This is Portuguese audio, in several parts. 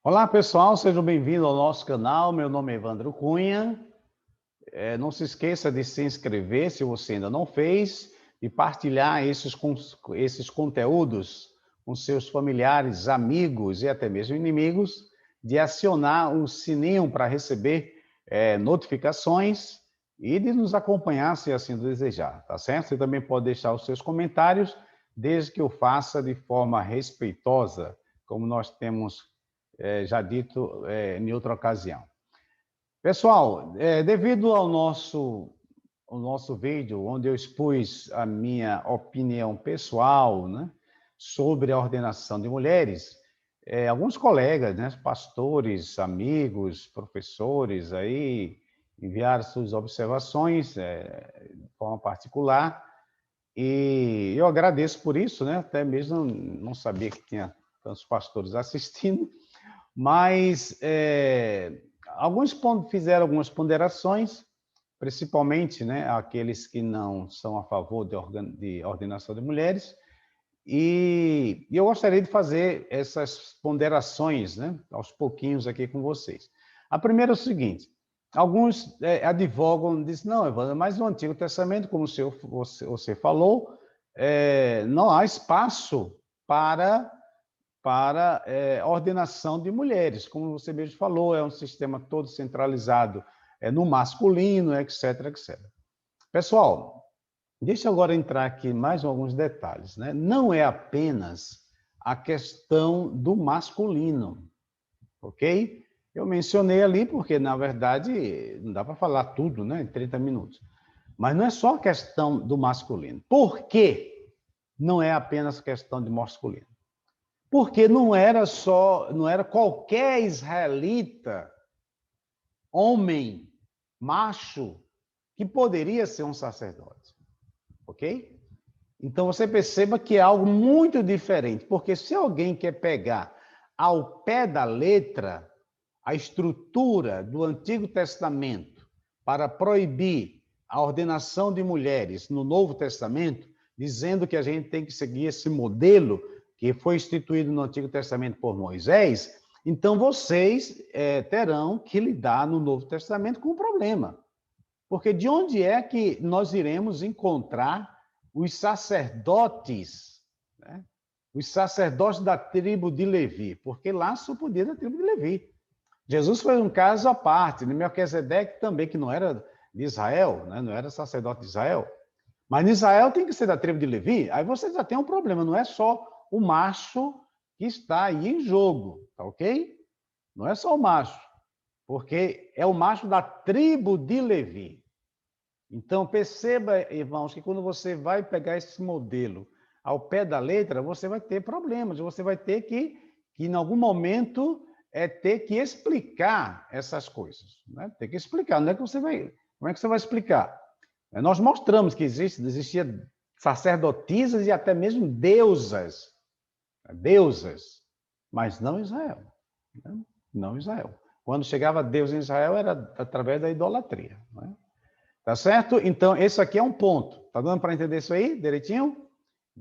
Olá, pessoal, sejam bem-vindos ao nosso canal. Meu nome é Evandro Cunha. Não se esqueça de se inscrever, se você ainda não fez, e partilhar esses conteúdos com seus familiares, amigos e até mesmo inimigos, de acionar o sininho para receber notificações e de nos acompanhar, se assim desejar, tá certo? Você também pode deixar os seus comentários, desde que eu faça de forma respeitosa, como nós temos já dito em outra ocasião. Pessoal, devido ao nosso vídeo, onde eu expus a minha opinião pessoal, né, sobre a ordenação de mulheres, alguns colegas, né, pastores, amigos, professores, aí enviaram suas observações de forma particular, e eu agradeço por isso, né, até mesmo não sabia que tinha tantos pastores assistindo, mas alguns fizeram algumas ponderações, principalmente, né, aqueles que não são a favor de ordenação de mulheres, e eu gostaria de fazer essas ponderações, né, aos pouquinhos aqui com vocês. A primeira é o seguinte: alguns advogam, dizem, não, Evandro, mas no Antigo Testamento, como você falou, não há espaço para ordenação de mulheres. Como você mesmo falou, é um sistema todo centralizado no masculino, etc, etc. Pessoal, deixa eu agora entrar aqui em mais alguns detalhes, né? Não é apenas a questão do masculino, ok? Eu mencionei ali porque, na verdade, não dá para falar tudo, né, em 30 minutos. Mas não é só a questão do masculino. Por que não é apenas questão de masculino? Porque não era qualquer israelita, homem, macho, que poderia ser um sacerdote, ok? Então você perceba que é algo muito diferente, porque se alguém quer pegar ao pé da letra a estrutura do Antigo Testamento para proibir a ordenação de mulheres no Novo Testamento, dizendo que a gente tem que seguir esse modelo que foi instituído no Antigo Testamento por Moisés, então vocês terão que lidar no Novo Testamento com o problema. Porque de onde é que nós iremos encontrar os sacerdotes, né? Os sacerdotes da tribo de Levi? Porque lá só podia da tribo de Levi. Jesus foi um caso à parte, né? Melquisedeque também, que não era de Israel, né? Não era sacerdote de Israel. Mas Israel tem que ser da tribo de Levi, aí você já tem um problema, não é só o macho que está aí em jogo, tá ok? Não é só o macho, porque é o macho da tribo de Levi. Então, perceba, irmãos, que quando você vai pegar esse modelo ao pé da letra, você vai ter problemas, você vai ter que em algum momento, ter que explicar essas coisas. Né? Tem que explicar, não é que você vai... Como é que você vai explicar? Nós mostramos que existia sacerdotisas e até mesmo deusas, mas não Israel. Né? Não Israel. Quando chegava Deus em Israel, era através da idolatria. Né? Tá certo? Então, esse aqui é um ponto. Tá dando para entender isso aí direitinho?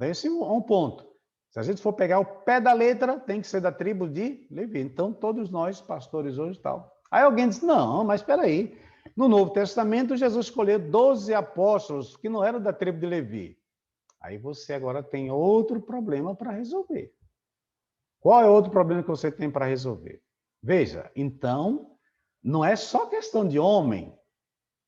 Esse é um ponto. Se a gente for pegar o pé da letra, tem que ser da tribo de Levi. Então, todos nós, pastores hoje e tal. Aí alguém diz, não, mas espera aí. No Novo Testamento, Jesus escolheu 12 apóstolos que não eram da tribo de Levi. Aí você agora tem outro problema para resolver. Qual é o outro problema que você tem para resolver? Veja, então, não é só questão de homem,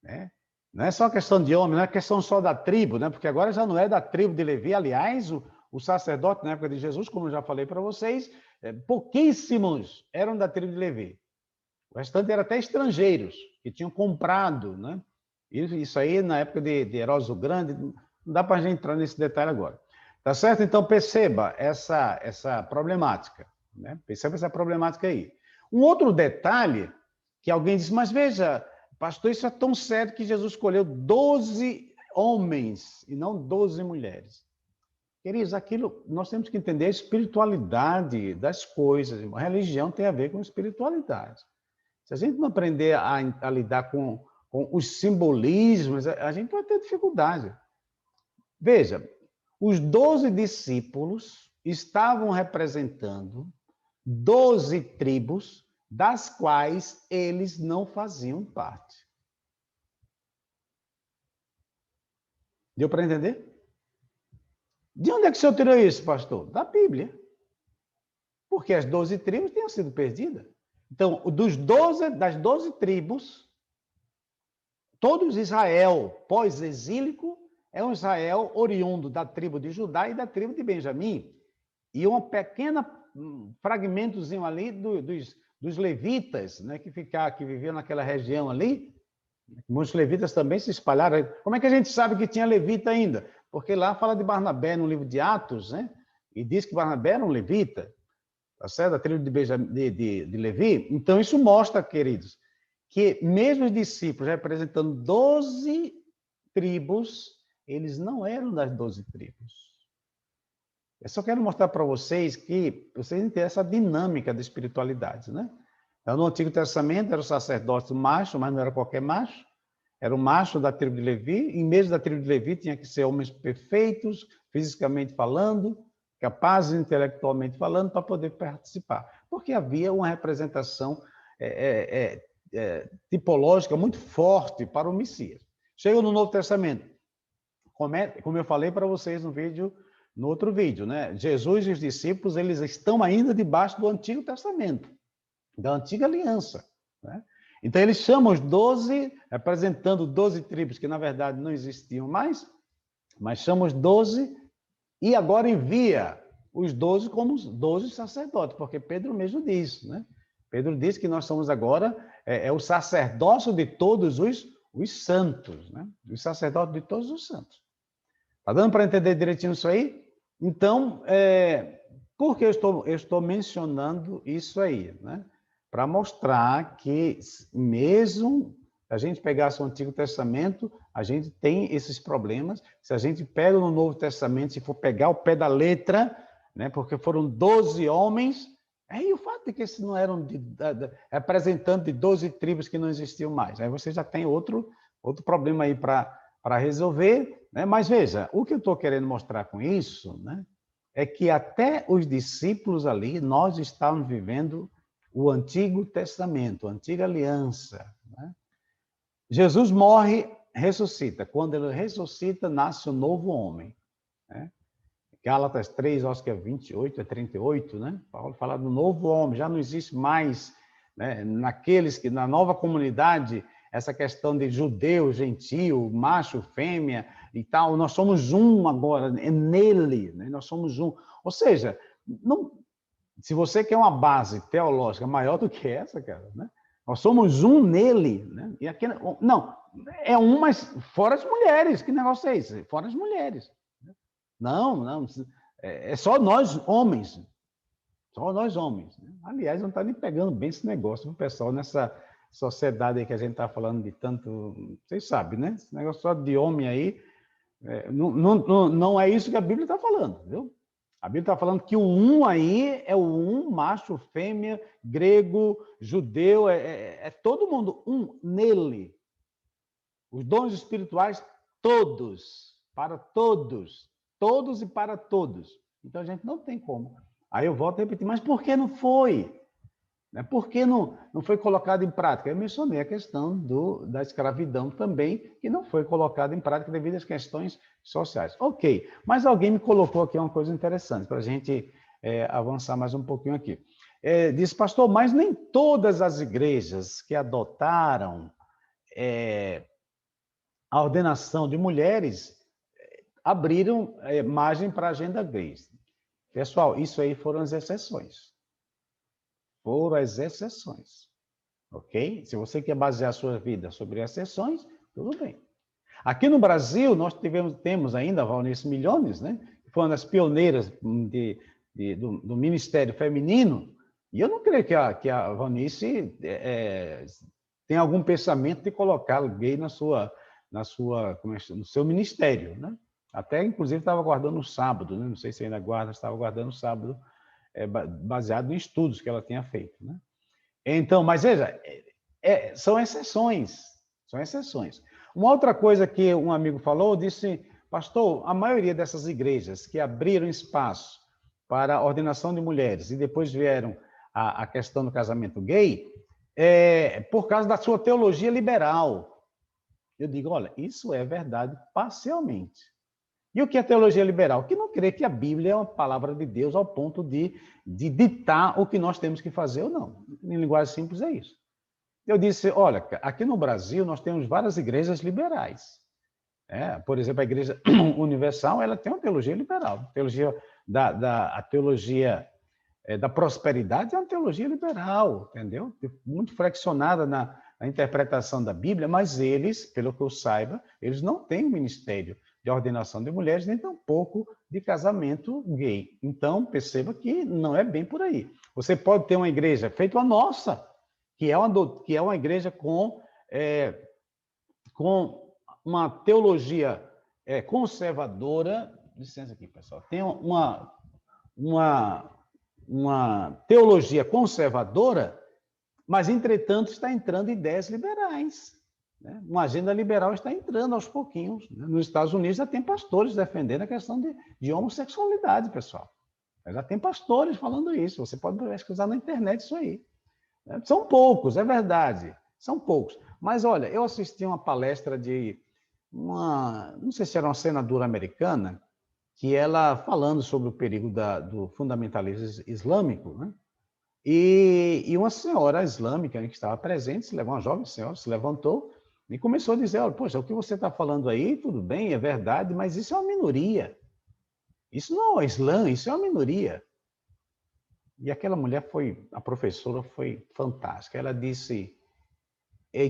né? Não é só questão de homem, não é questão só da tribo, né? Porque agora já não é da tribo de Levi. Aliás, o sacerdote na época de Jesus, como eu já falei para vocês, pouquíssimos eram da tribo de Levi. O restante era até estrangeiros, que tinham comprado, né? Isso aí na época de Herodes o Grande, não dá para a gente entrar nesse detalhe agora. Tá certo? Então perceba essa problemática, né? Perceba essa problemática aí. Um outro detalhe que alguém diz, mas veja, pastor, isso é tão certo que Jesus escolheu 12 homens e não 12 mulheres. Queridos, aquilo, nós temos que entender a espiritualidade das coisas. A religião tem a ver com espiritualidade. Se a gente não aprender a lidar com os simbolismos, a gente vai ter dificuldade. Veja, os 12 discípulos estavam representando 12 tribos, das quais eles não faziam parte. Deu para entender? De onde é que o senhor tirou isso, pastor? Da Bíblia. Porque as 12 tribos tinham sido perdidas. Então, das 12 tribos, todo Israel pós-exílico é um Israel oriundo da tribo de Judá e da tribo de Benjamim. E um pequeno fragmentozinho ali dos levitas, né, que viviam naquela região ali. Muitos levitas também se espalharam. Como é que a gente sabe que tinha levita ainda? Porque lá fala de Barnabé no livro de Atos, né? E diz que Barnabé era um levita, tá certo? Da tribo de Levi. Então, isso mostra, queridos, que mesmo os discípulos representando 12 tribos, eles não eram das 12 tribos. Eu só quero mostrar para vocês que vocês entendem essa dinâmica da espiritualidade, né? Então, no Antigo Testamento era o sacerdote macho, mas não era qualquer macho. Era o macho da tribo de Levi. E mesmo da tribo de Levi tinha que ser homens perfeitos, fisicamente falando, capazes intelectualmente falando, para poder participar. Porque havia uma representação tipológica muito forte para o Messias. Chega no Novo Testamento. Como eu falei para vocês no outro vídeo, né? Jesus e os discípulos, eles estão ainda debaixo do Antigo Testamento, da Antiga Aliança, né? Então, eles chamam os 12, representando 12 tribos, que na verdade não existiam mais, mas chamam os 12 e agora envia os 12 como os 12 sacerdotes, porque Pedro mesmo diz, né? Pedro diz que nós somos agora o sacerdócio de todos os santos, né? Os sacerdotes de todos os santos. Está dando para entender direitinho isso aí? Então, por que eu estou mencionando isso aí, né? Para mostrar que, mesmo se a gente pegasse o Antigo Testamento, a gente tem esses problemas. Se a gente pega no Novo Testamento, se for pegar o pé da letra, né? Porque foram 12 homens, e o fato de que esses não eram representantes de 12 tribos que não existiam mais. Aí você já tem outro problema aí para resolver, né? Mas veja, o que eu estou querendo mostrar com isso, né, é que até os discípulos ali, nós estávamos vivendo o Antigo Testamento, a Antiga Aliança, né? Jesus morre, ressuscita. Quando ele ressuscita, nasce um novo homem, né? Gálatas 3, acho que é 28, é 38, né? Paulo fala do novo homem, já não existe mais, né, na nova comunidade, essa questão de judeu, gentio, macho, fêmea e tal. Nós somos um agora, é nele, né? Nós somos um. Ou seja, se você quer uma base teológica maior do que essa, cara, né? Nós somos um nele, né? E aqui, não, é um, mas fora as mulheres. Que negócio é esse? Fora as mulheres. Não, é só nós homens. Só nós homens. Aliás, não está nem pegando bem esse negócio, o pessoal, nessa sociedade aí que a gente está falando de tanto... Vocês sabem, né? Esse negócio só de homem aí, não é isso que a Bíblia está falando, viu? A Bíblia está falando que o um aí é o um, macho, fêmea, grego, judeu, é todo mundo um nele. Os dons espirituais, todos, para todos. Todos e para todos. Então, a gente não tem como. Aí eu volto a repetir, mas por que não foi? Por que não foi colocado em prática? Eu mencionei a questão da escravidão também, que não foi colocada em prática devido às questões sociais. Ok, mas alguém me colocou aqui uma coisa interessante, para a gente avançar mais um pouquinho aqui. Diz, pastor, mas nem todas as igrejas que adotaram a ordenação de mulheres abriram margem para a agenda gays. Pessoal, isso aí foram as exceções. Foram as exceções. Ok? Se você quer basear a sua vida sobre exceções, tudo bem. Aqui no Brasil, nós temos ainda a Valnice Milhones, né? Que foi uma das pioneiras do Ministério Feminino, e eu não creio que a Valnice tenha algum pensamento de colocar gay no seu ministério, né? Até, inclusive, estava guardando o sábado, né? Não sei se ainda guarda, estava guardando o sábado, baseado em estudos que ela tinha feito, né? Então, mas veja, são exceções, são exceções. Uma outra coisa que um amigo falou, disse, pastor, a maioria dessas igrejas que abriram espaço para a ordenação de mulheres e depois vieram a questão do casamento gay, por causa da sua teologia liberal. Eu digo, olha, isso é verdade parcialmente. E o que é teologia liberal? Que não crê que a Bíblia é uma palavra de Deus ao ponto de ditar o que nós temos que fazer ou não. Em linguagem simples é isso. Eu disse, olha, aqui no Brasil nós temos várias igrejas liberais. Por exemplo, a Igreja Universal, ela tem uma teologia liberal. A teologia da prosperidade é uma teologia liberal, entendeu? Muito flexionada na interpretação da Bíblia, mas eles, pelo que eu saiba, eles não têm um ministério de ordenação de mulheres, nem tampouco de casamento gay. Então, perceba que não é bem por aí. Você pode ter uma igreja feita a nossa, que é uma igreja com uma teologia conservadora. Licença aqui, pessoal. Tem uma teologia conservadora, mas, entretanto, está entrando ideias liberais. Né? Uma agenda liberal está entrando aos pouquinhos. Né? Nos Estados Unidos já tem pastores defendendo a questão de homossexualidade, pessoal. Já tem pastores falando isso. Você pode pesquisar na internet isso aí. São poucos, é verdade. São poucos. Mas, olha, eu assisti uma palestra de não sei se era uma senadora americana, que ela falando sobre o perigo do fundamentalismo islâmico, né? E uma senhora islâmica que estava presente, uma jovem senhora, se levantou e começou a dizer, olha, poxa, o que você está falando aí, tudo bem, é verdade, mas isso é uma minoria. Isso não é o Islã, isso é uma minoria. E aquela mulher a professora foi fantástica. Ela disse,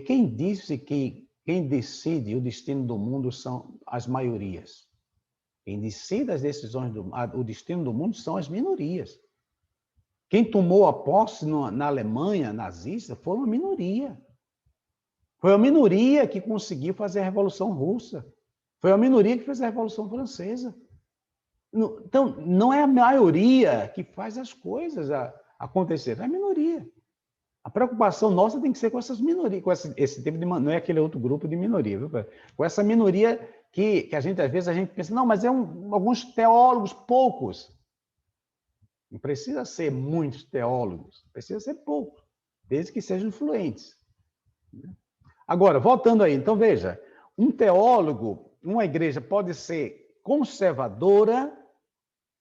quem disse que quem decide o destino do mundo são as maiorias? Quem decide as decisões, o destino do mundo são as minorias. Quem tomou a posse na Alemanha nazista foi uma minoria. Foi a minoria que conseguiu fazer a Revolução Russa. Foi a minoria que fez a Revolução Francesa. Então, não é a maioria que faz as coisas acontecer, é a minoria. A preocupação nossa tem que ser com essas minorias, com esse tipo de... Não é aquele outro grupo de minoria, viu? Com essa minoria que às vezes a gente pensa, não, mas alguns teólogos, poucos. Não precisa ser muitos teólogos, precisa ser poucos, desde que sejam influentes. Agora, voltando aí, então veja, um teólogo, uma igreja pode ser conservadora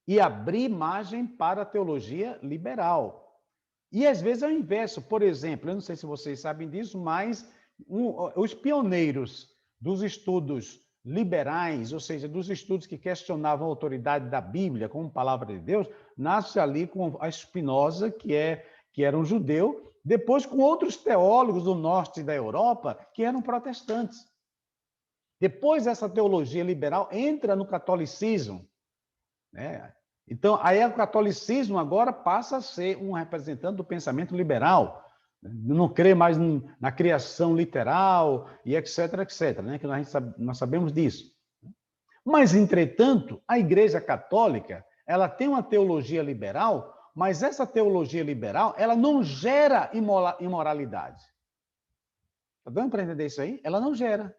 e abrir margem para a teologia liberal. E às vezes é o inverso. Por exemplo, eu não sei se vocês sabem disso, mas os pioneiros dos estudos liberais, ou seja, dos estudos que questionavam a autoridade da Bíblia como palavra de Deus, nasce ali com a Spinoza, que era um judeu, depois com outros teólogos do norte da Europa, que eram protestantes. Depois essa teologia liberal entra no catolicismo, né? Então, aí o catolicismo agora passa a ser um representante do pensamento liberal, não crê mais na criação literal e etc, etc, né? Que nós sabemos disso. Mas, entretanto, a Igreja Católica, ela tem uma teologia liberal, mas essa teologia liberal, ela não gera imoralidade. Está dando para entender isso aí? Ela não gera.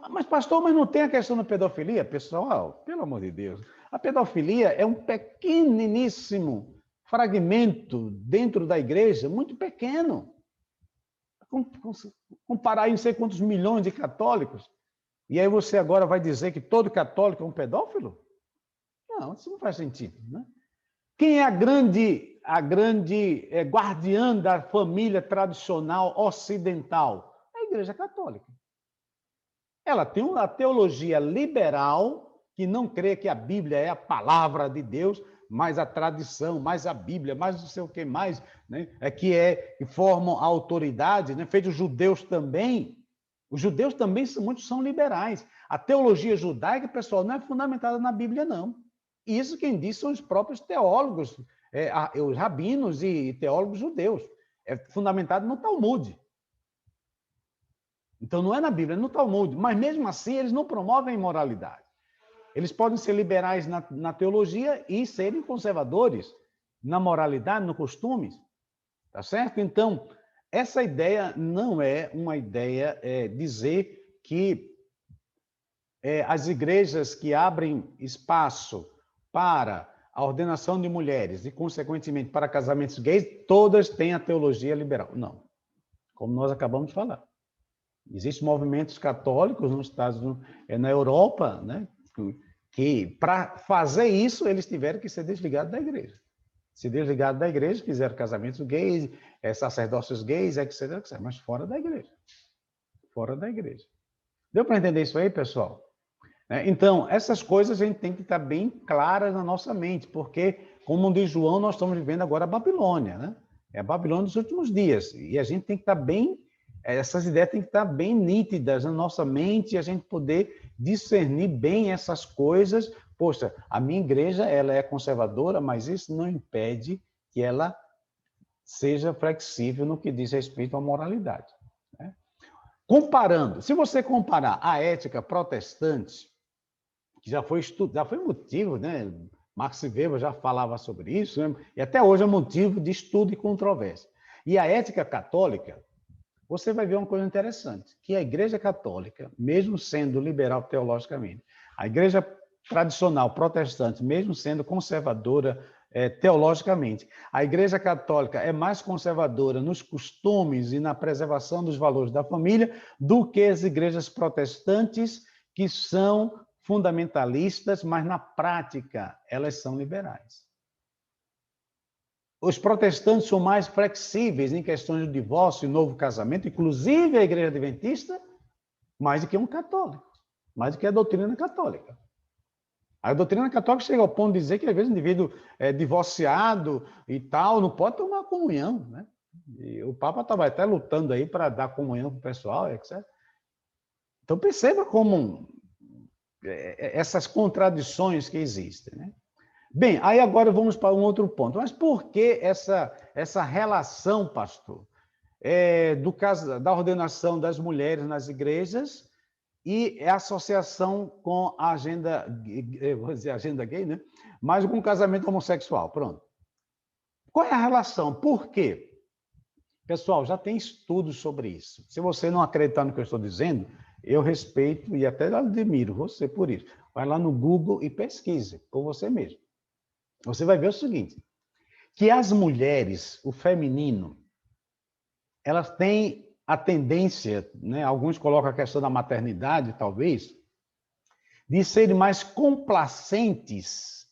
Mas, pastor, mas não tem a questão da pedofilia? Pessoal, pelo amor de Deus, a pedofilia é um pequeniníssimo fragmento dentro da igreja, muito pequeno. Comparar aí não sei quantos milhões de católicos, e aí você agora vai dizer que todo católico é um pedófilo? Não, isso não faz sentido, né? Quem é a grande guardiã da família tradicional ocidental? A Igreja Católica. Ela tem uma teologia liberal, que não crê que a Bíblia é a palavra de Deus, mais a tradição, mais a Bíblia, mais não sei o que mais, né? Que formam a autoridade, né? Feito os judeus também. Os judeus também muitos são liberais. A teologia judaica, pessoal, não é fundamentada na Bíblia, não. Isso quem diz são os próprios teólogos, os rabinos e teólogos judeus. É fundamentado no Talmud. Então, não é na Bíblia, é no Talmud. Mas, mesmo assim, eles não promovem imoralidade. Eles podem ser liberais na teologia e serem conservadores na moralidade, nos costumes. Tá certo? Então, essa ideia não é uma ideia dizer que as igrejas que abrem espaço para a ordenação de mulheres e, consequentemente, para casamentos gays, todas têm a teologia liberal. Não. Como nós acabamos de falar. Existem movimentos católicos nos Estados Unidos, na Europa, né, que para fazer isso, eles tiveram que ser desligados da igreja. Se desligaram da igreja, fizeram casamentos gays, sacerdócios gays, etc, etc, mas fora da igreja. Fora da igreja. Deu para entender isso aí, pessoal? Então, essas coisas a gente tem que estar bem claras na nossa mente, porque, como diz João, nós estamos vivendo agora a Babilônia, né? É a Babilônia dos últimos dias. E a gente tem que estar bem, essas ideias têm que estar bem nítidas na nossa mente e a gente poder discernir bem essas coisas. Poxa, a minha igreja, ela é conservadora, mas isso não impede que ela seja flexível no que diz respeito à moralidade. Né? Comparando, se você comparar a ética protestante, que já foi motivo, né? Max Weber já falava sobre isso, né? E até hoje é motivo de estudo e controvérsia. E a ética católica, você vai ver uma coisa interessante, que a Igreja Católica, mesmo sendo liberal teologicamente, a Igreja tradicional protestante, mesmo sendo conservadora teologicamente, a Igreja Católica é mais conservadora nos costumes e na preservação dos valores da família do que as igrejas protestantes, que são fundamentalistas, mas na prática elas são liberais. Os protestantes são mais flexíveis em questões de divórcio e novo casamento, inclusive a igreja adventista, mais do que um católico, mais do que a doutrina católica. A doutrina católica chega ao ponto de dizer que, às vezes, o indivíduo é divorciado e tal, não pode tomar comunhão, né? E o Papa estava até lutando aí para dar comunhão para o pessoal, etc. Então, perceba como essas contradições que existem, né? Bem, aí agora vamos para um outro ponto. Mas por que essa relação, pastor, do caso da ordenação das mulheres nas igrejas e a associação com a agenda, vou dizer agenda gay, né? Mas com o casamento homossexual, pronto. Qual é a relação? Por quê? Pessoal, já tem estudos sobre isso. Se você não acreditar no que eu estou dizendo, eu respeito e até admiro você por isso. Vai lá no Google e pesquise por você mesmo. Você vai ver o seguinte, que as mulheres, o feminino, elas têm a tendência, né, alguns colocam a questão da maternidade, talvez, de serem mais complacentes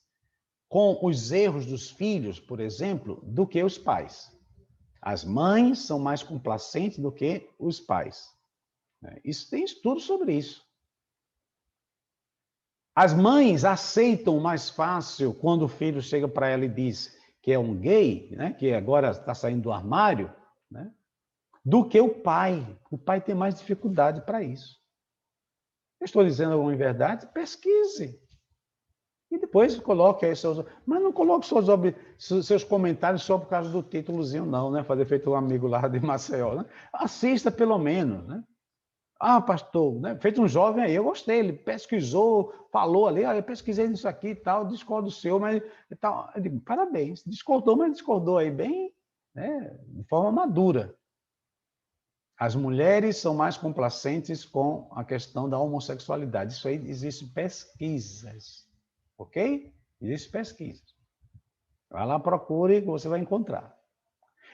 com os erros dos filhos, por exemplo, do que os pais. As mães são mais complacentes do que os pais. Isso tem estudo sobre isso. As mães aceitam mais fácil quando o filho chega para ela e diz que é um gay, né, que agora está saindo do armário, né, do que o pai. O pai tem mais dificuldade para isso. Eu estou dizendo alguma verdade? Pesquise. E depois coloque aí seus... Mas não coloque seus comentários só por causa do títulozinho, não, né? Fazer feito um amigo lá de Maceió, né? Assista pelo menos, né? Ah, pastor, né? Feito um jovem aí, eu gostei, ele pesquisou, falou ali, eu pesquisei nisso aqui e tal, discordo do seu, mas e tal. Eu digo, parabéns, discordou, mas discordou aí bem, né? De forma madura. As mulheres são mais complacentes com a questão da homossexualidade. Isso aí existem pesquisas, ok? Existem pesquisas. Vai lá, procure, que você vai encontrar.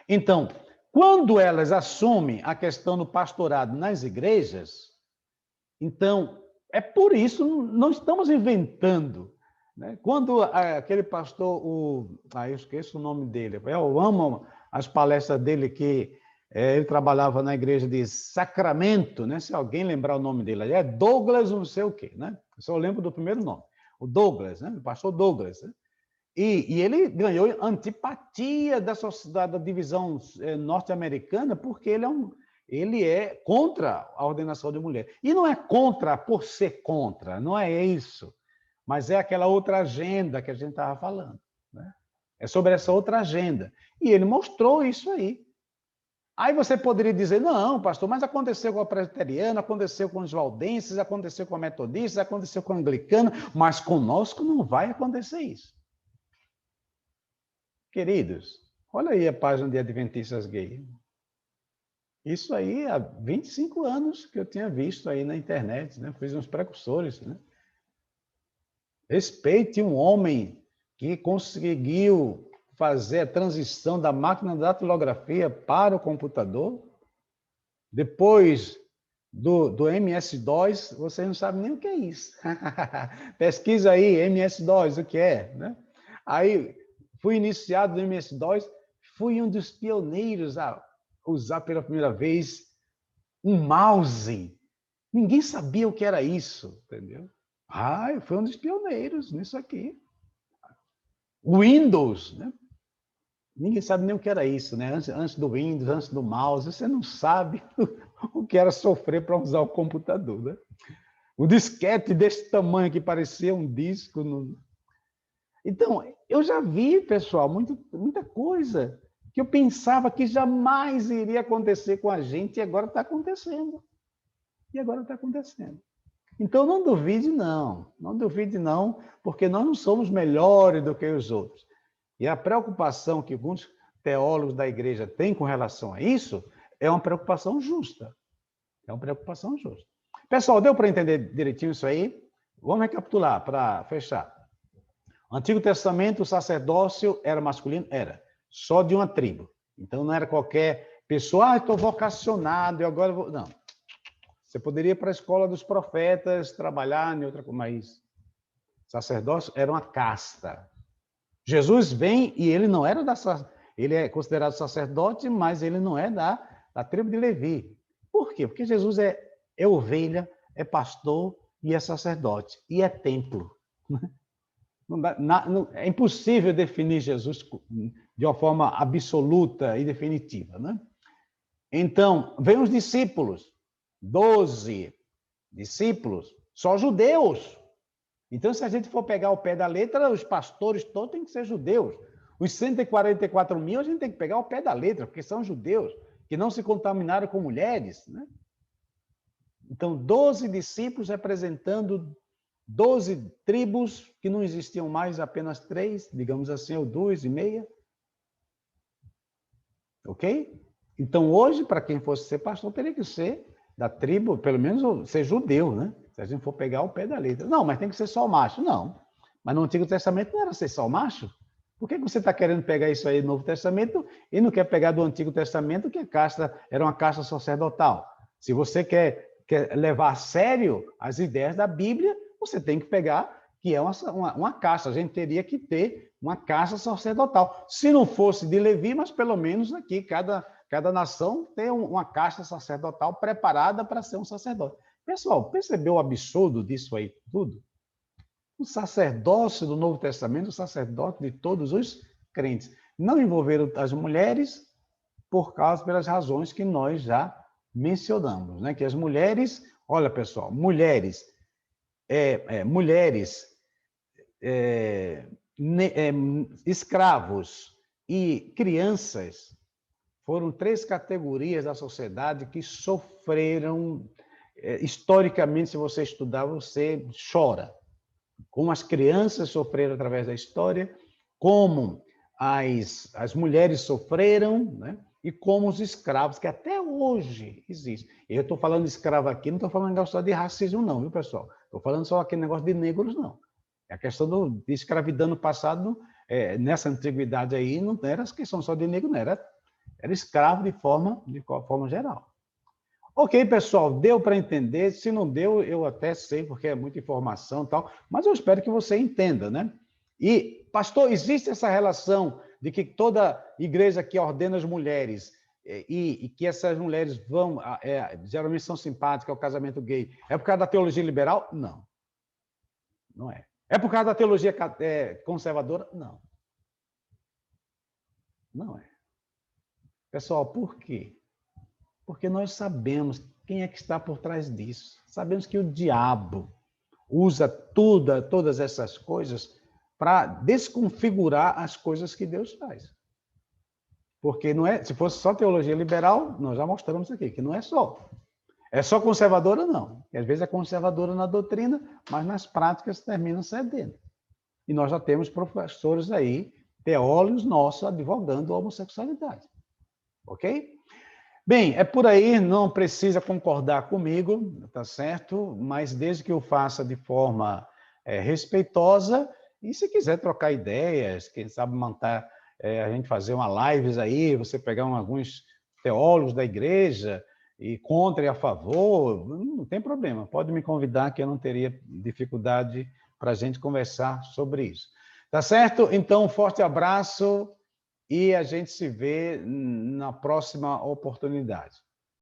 Então, quando elas assumem a questão do pastorado nas igrejas, então, é por isso, não estamos inventando. Né? Quando aquele pastor, eu esqueço o nome dele, eu amo as palestras dele, que ele trabalhava na igreja de Sacramento, né? Se alguém lembrar o nome dele, é Douglas não sei o quê, né? Eu só lembro do primeiro nome, o Douglas, né? O pastor Douglas, né? E ele ganhou antipatia da divisão norte-americana, porque ele é contra a ordenação de mulher. E não é contra por ser contra, não é isso. Mas é aquela outra agenda que a gente estava falando. Né? É sobre essa outra agenda. E ele mostrou isso aí. Aí você poderia dizer, não, pastor, mas aconteceu com a presbiteriana, aconteceu com os valdenses, aconteceu com a metodista, aconteceu com a anglicana, mas conosco não vai acontecer isso. Queridos, olha aí a página de Adventistas Gay. Isso aí há 25 anos que eu tinha visto aí na internet, né? Fiz uns precursores, né? Respeite um homem que conseguiu fazer a transição da máquina de datilografia para o computador. Depois do MS-DOS, vocês não sabem nem o que é isso. Pesquisa aí, MS-DOS, o que é, né? Aí, fui iniciado no MS-DOS, fui um dos pioneiros a usar pela primeira vez um mouse. Ninguém sabia o que era isso, entendeu? Eu fui um dos pioneiros nisso aqui. Windows, né? Ninguém sabe nem o que era isso, né? Antes do Windows, antes do mouse, você não sabe o que era sofrer para usar o computador, né? O disquete desse tamanho que parecia um disco. Então, eu já vi, pessoal, muita coisa que eu pensava que jamais iria acontecer com a gente e agora está acontecendo. E agora está acontecendo. Então, não duvide, não. Não duvide, não, porque nós não somos melhores do que os outros. E a preocupação que alguns teólogos da igreja têm com relação a isso é uma preocupação justa. É uma preocupação justa. Pessoal, deu para entender direitinho isso aí? Vamos recapitular para fechar. Antigo Testamento, o sacerdócio era masculino? Era. Só de uma tribo. Então, não era qualquer pessoa, estou vocacionado e agora vou... Não. Você poderia ir para a escola dos profetas, trabalhar em outra coisa, mas sacerdócio era uma casta. Jesus vem e ele não era ele é considerado sacerdote, mas ele não é da tribo de Levi. Por quê? Porque Jesus é ovelha, é pastor e é sacerdote. E é templo. É impossível definir Jesus de uma forma absoluta e definitiva, né? Então, vem os discípulos. 12 discípulos, só judeus. Então, se a gente for pegar o pé da letra, os pastores todos têm que ser judeus. Os 144 mil, a gente tem que pegar o pé da letra, porque são judeus, que não se contaminaram com mulheres, né? Então, 12 discípulos representando 12 tribos, que não existiam mais, apenas 3, digamos assim, ou 2,5. Ok? Então, hoje, para quem fosse ser pastor, teria que ser da tribo, pelo menos ser judeu, né? Se a gente for pegar o pé da letra. Não, mas tem que ser só macho. Não. Mas no Antigo Testamento não era ser só macho. Por que você está querendo pegar isso aí no Novo Testamento e não quer pegar do Antigo Testamento, que a casta era uma casta sacerdotal? Se você quer levar a sério as ideias da Bíblia, você tem que pegar que é uma casta. A gente teria que ter uma casta sacerdotal. Se não fosse de Levi, mas pelo menos aqui cada nação tem uma casta sacerdotal preparada para ser um sacerdote. Pessoal, percebeu o absurdo disso aí tudo? O sacerdócio do Novo Testamento, o sacerdote de todos os crentes. Não envolveram as mulheres pelas razões que nós já mencionamos, né? Que as mulheres, olha pessoal, mulheres escravos e crianças foram 3 categorias da sociedade que sofreram, historicamente, se você estudar, você chora. Como as crianças sofreram através da história, como as mulheres sofreram, né? E como os escravos, que até hoje existem. Eu estou falando de escravo aqui, não estou falando negócio de racismo não, viu, pessoal? Estou falando só aquele negócio de negros, não. É a questão de escravidão no passado, nessa antiguidade aí, não era questão só de negro, não, era escravo de forma geral. Ok, pessoal, deu para entender? Se não deu, eu até sei, porque é muita informação e tal, mas eu espero que você entenda, né? E, pastor, existe essa relação de que toda igreja que ordena as mulheres e que essas mulheres geralmente são simpáticas ao casamento gay, é por causa da teologia liberal? Não. Não é. É por causa da teologia conservadora? Não. Não é. Pessoal, por quê? Porque nós sabemos quem é que está por trás disso. Sabemos que o diabo usa todas essas coisas para desconfigurar as coisas que Deus faz. Porque não é, se fosse só teologia liberal, nós já mostramos aqui que não é só. É só conservadora, não. E às vezes é conservadora na doutrina, mas nas práticas termina cedendo. E nós já temos professores aí, teólogos nossos, advogando a homossexualidade. Ok? Bem, é por aí, não precisa concordar comigo, tá certo? Mas desde que eu faça de forma respeitosa E se quiser trocar ideias, quem sabe montar, a gente fazer uma lives aí, você pegar alguns teólogos da igreja e contra e a favor, não tem problema. Pode me convidar que eu não teria dificuldade para a gente conversar sobre isso. Tá certo? Então, um forte abraço e a gente se vê na próxima oportunidade.